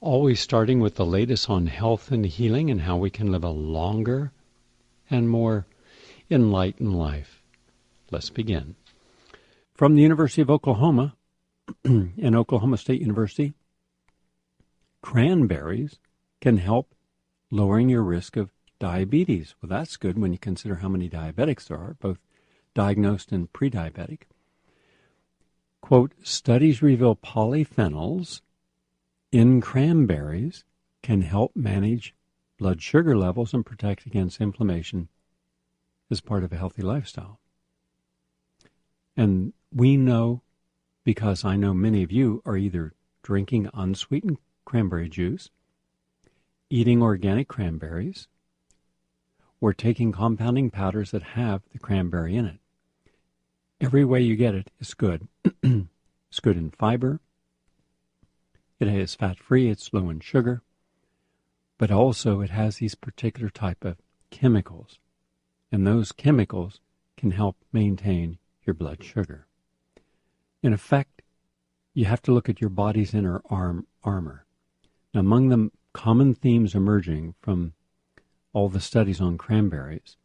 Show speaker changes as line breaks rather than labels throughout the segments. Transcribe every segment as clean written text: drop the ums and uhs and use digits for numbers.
always starting with the latest on health and healing and how we can live a longer and more enlightened life. Let's begin. From the University of Oklahoma and Oklahoma State University, cranberries can help lowering your risk of diabetes. Well, that's good when you consider how many diabetics there are, both diagnosed and pre-diabetic. Quote, studies reveal polyphenols in cranberries can help manage blood sugar levels and protect against inflammation as part of a healthy lifestyle. And we know, because I know many of you are either drinking unsweetened cranberry juice, eating organic cranberries, or taking compounding powders that have the cranberry in it. Every way you get it is good. It's good in fiber. It is fat-free. It's low in sugar. But also it has these particular type of chemicals. And those chemicals can help maintain your blood sugar. In effect, you have to look at your body's inner armor. Now, among the common themes emerging from all the studies on cranberries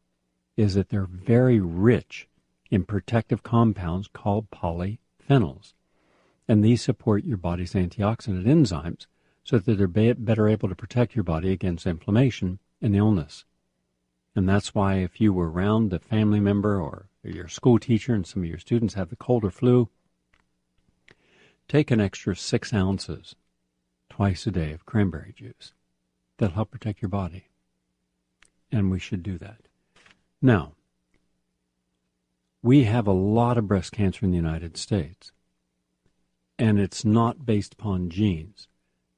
is that they're very rich in protective compounds called polyphenols. And these support your body's antioxidant enzymes so that they're better able to protect your body against inflammation and illness. And that's why if you were around a family member or your school teacher and some of your students have the cold or flu, take an extra 6 ounces twice a day of cranberry juice. That'll help protect your body. And we should do that. Now, we have a lot of breast cancer in the United States, and it's not based upon genes.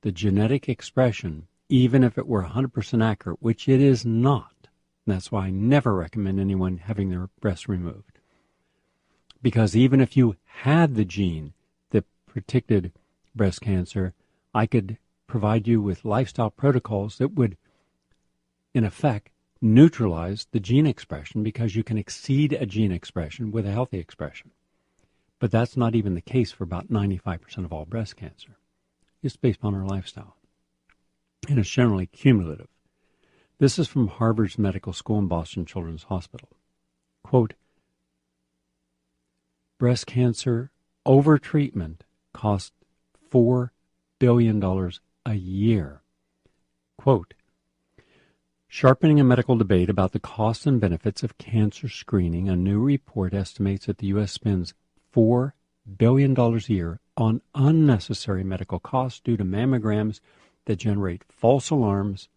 The genetic expression, even if it were 100% accurate, which it is not, and that's why I never recommend anyone having their breasts removed. Because even if you had the gene that predicted breast cancer, I could provide you with lifestyle protocols that would, in effect, neutralize the gene expression, because you can exceed a gene expression with a healthy expression. But that's not even the case for about 95% of all breast cancer. It's based on our lifestyle. And it's generally cumulative. This is from Harvard's Medical School and Boston Children's Hospital. Quote, breast cancer overtreatment costs $4 billion a year. Quote, sharpening a medical debate about the costs and benefits of cancer screening, a new report estimates that the U.S. spends $4 billion a year on unnecessary medical costs due to mammograms that generate false alarms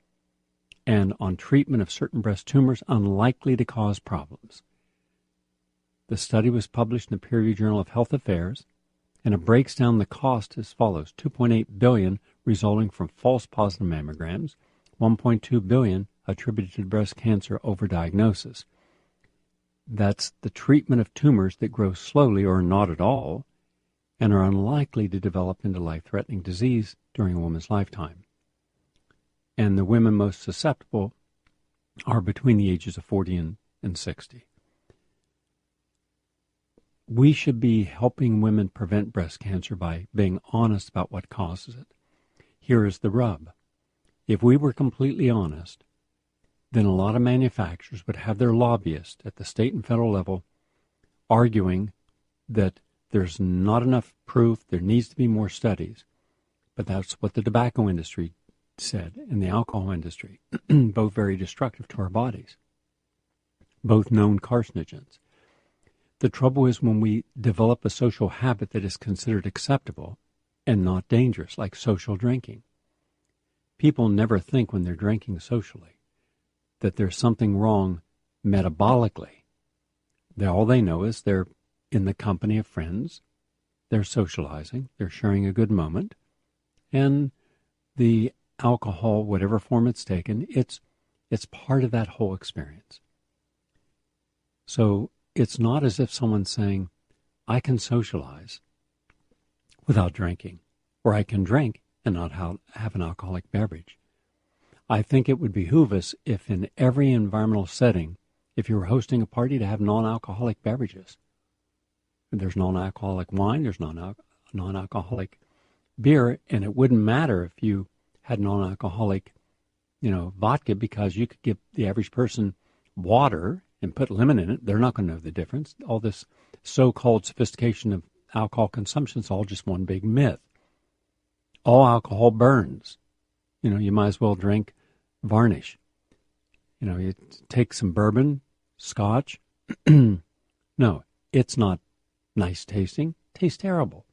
and on treatment of certain breast tumors unlikely to cause problems. The study was published in the peer-reviewed Journal of Health Affairs, and it breaks down the cost as follows: $2.8 billion resulting from false positive mammograms, $1.2 billion attributed to breast cancer overdiagnosis. That's the treatment of tumors that grow slowly or not at all and are unlikely to develop into life-threatening disease during a woman's lifetime. And the women most susceptible are between the ages of 40 and 60. We should be helping women prevent breast cancer by being honest about what causes it. Here is the rub. If we were completely honest, then a lot of manufacturers would have their lobbyists at the state and federal level arguing that there's not enough proof, there needs to be more studies. But that's what the tobacco industry said and the alcohol industry, both very destructive to our bodies, both known carcinogens. The trouble is when we develop a social habit that is considered acceptable and not dangerous, like social drinking. People never think when they're drinking socially that there's something wrong metabolically. All they know is they're in the company of friends, they're socializing, they're sharing a good moment, and the alcohol, whatever form it's taken, it's part of that whole experience. So it's not as if someone's saying, I can socialize without drinking, or I can drink and not have an alcoholic beverage. I think it would behoove us if in every environmental setting, if you were hosting a party, to have non-alcoholic beverages. There's non-alcoholic wine, there's non-alcoholic beer, and it wouldn't matter if you had non-alcoholic, vodka, because you could give the average person water and put lemon in it. They're not going to know the difference. All this so-called sophistication of alcohol consumption is all just one big myth. All alcohol burns. You might as well drink varnish. You take some bourbon, scotch. No, it's not nice tasting. Tastes terrible.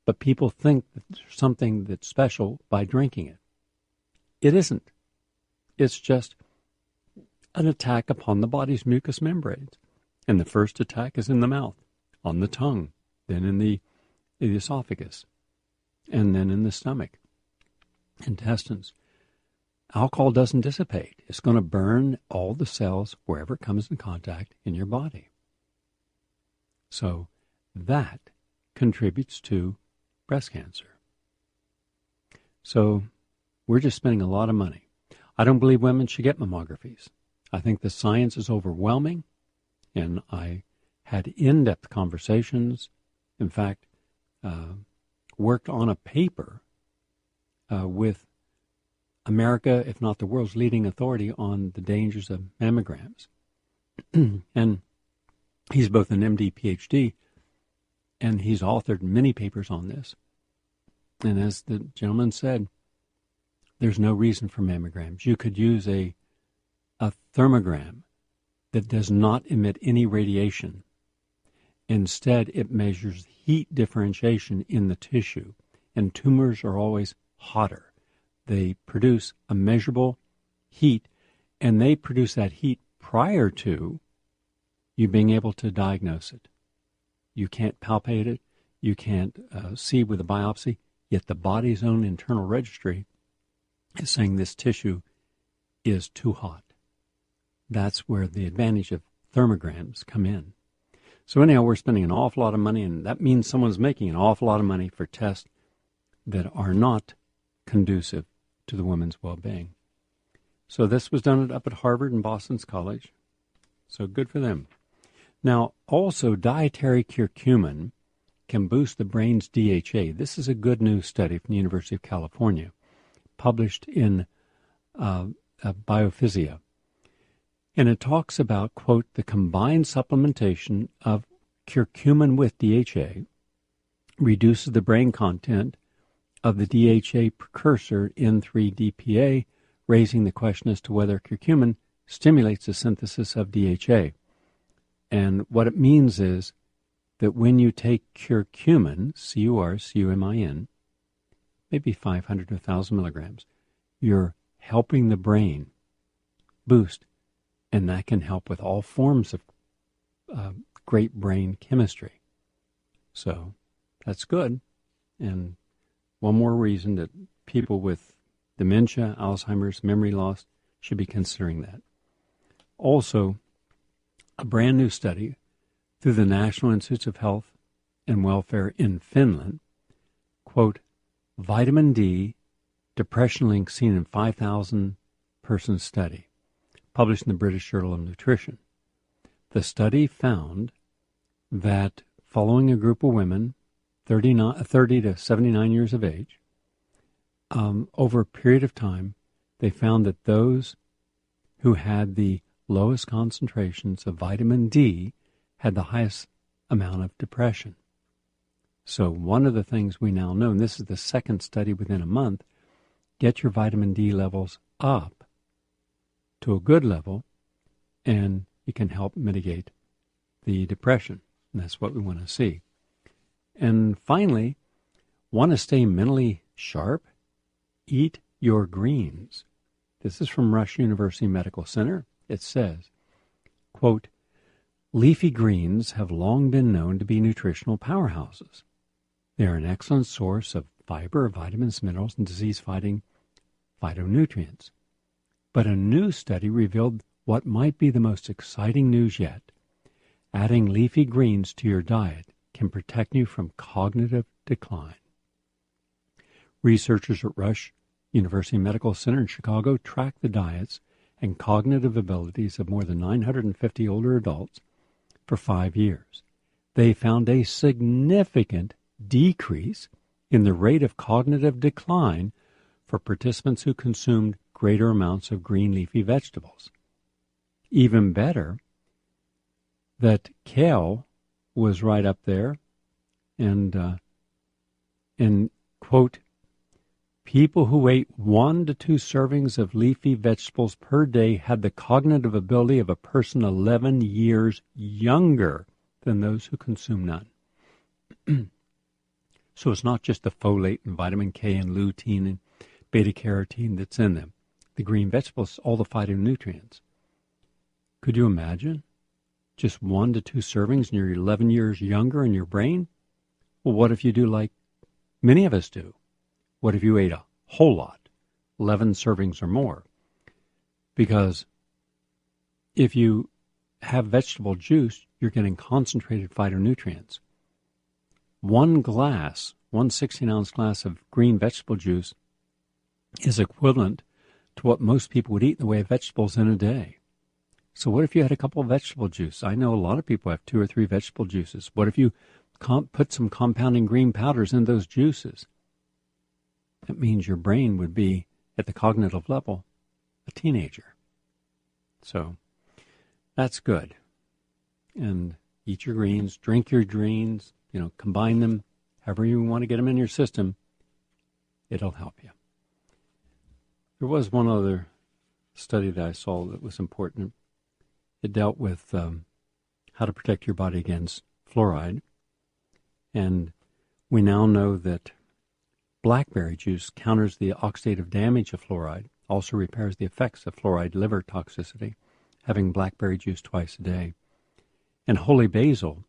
But people think that there's something that's special by drinking it. It isn't. It's just an attack upon the body's mucous membranes. And the first attack is in the mouth, on the tongue, then in the esophagus, and then in the stomach, intestines. Alcohol doesn't dissipate. It's going to burn all the cells wherever it comes in contact in your body. So that contributes to breast cancer. So we're just spending a lot of money. I don't believe women should get mammographies. I think the science is overwhelming, and I had in-depth conversations. In fact, worked on a paper with America, if not the world's leading authority on the dangers of mammograms. And he's both an MD, PhD, and he's authored many papers on this. And as the gentleman said, there's no reason for mammograms. You could use a thermogram that does not emit any radiation. Instead, it measures heat differentiation in the tissue, and tumors are always hotter. They produce a measurable heat, and they produce that heat prior to you being able to diagnose it. You can't palpate it. You can't see with a biopsy, yet the body's own internal registry is saying this tissue is too hot. That's where the advantage of thermograms come in. So anyhow, we're spending an awful lot of money, and that means someone's making an awful lot of money for tests that are not conducive to the woman's well-being. So this was done up at Harvard and Boston's College. So good for them. Now, also, dietary curcumin can boost the brain's DHA. This is a good news study from the University of California, published in Biophysia. And it talks about, quote, the combined supplementation of curcumin with DHA reduces the brain content of the DHA precursor N3-DPA, raising the question as to whether curcumin stimulates the synthesis of DHA. And what it means is that when you take curcumin, C-U-R-C-U-M-I-N, maybe 500 to 1,000 milligrams, you're helping the brain boost, and that can help with all forms of great brain chemistry. So that's good. And one more reason that people with dementia, Alzheimer's, memory loss should be considering that. Also, a brand new study through the National Institutes of Health and Welfare in Finland, quote, vitamin D, depression link seen in 5,000-person study, published in the British Journal of Nutrition. The study found that following a group of women, 30 to 79 years of age, over a period of time, they found that those who had the lowest concentrations of vitamin D had the highest amount of depression. So one of the things we now know, and this is the second study within a month, get your vitamin D levels up to a good level, and it can help mitigate the depression. And that's what we want to see. And finally, want to stay mentally sharp? Eat your greens. This is from Rush University Medical Center. It says, quote, leafy greens have long been known to be nutritional powerhouses. They are an excellent source of fiber, vitamins, minerals, and disease-fighting phytonutrients. But a new study revealed what might be the most exciting news yet. Adding leafy greens to your diet can protect you from cognitive decline. Researchers at Rush University Medical Center in Chicago tracked the diets and cognitive abilities of more than 950 older adults for 5 years. They found a significant decrease in the rate of cognitive decline for participants who consumed greater amounts of green leafy vegetables. Even better, that kale was right up there, and quote, people who ate 1 to 2 servings of leafy vegetables per day had the cognitive ability of a person 11 years younger than those who consume none. So it's not just the folate and vitamin K and lutein and beta-carotene that's in them. The green vegetables, all the phytonutrients. Could you imagine? Just 1 to 2 servings and you're 11 years younger in your brain? Well, what if you do like many of us do? What if you ate a whole lot, 11 servings or more? Because if you have vegetable juice, you're getting concentrated phytonutrients. One 16-ounce glass of green vegetable juice is equivalent to what most people would eat in the way of vegetables in a day. So what if you had a couple of vegetable juice? I know a lot of people have 2 or 3 vegetable juices. What if you put some compounding green powders in those juices? That means your brain would be, at the cognitive level, a teenager. So that's good. And eat your greens, drink your greens, combine them, however you want to get them in your system. It'll help you. There was one other study that I saw that was important. It dealt with how to protect your body against fluoride. And we now know that blackberry juice counters the oxidative damage of fluoride, also repairs the effects of fluoride liver toxicity, having blackberry juice twice a day. And holy basil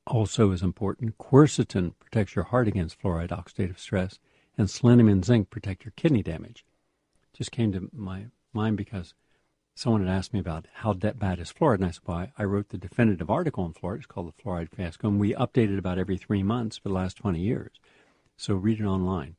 also is important. Quercetin protects your heart against fluoride oxidative stress, and selenium and zinc protect your kidney damage. Just came to my mind because someone had asked me about how bad is fluoride, and I said, well, I wrote the definitive article on fluoride. It's called The Fluoride Fiasco, and we update it about every 3 months for the last 20 years. So read it online.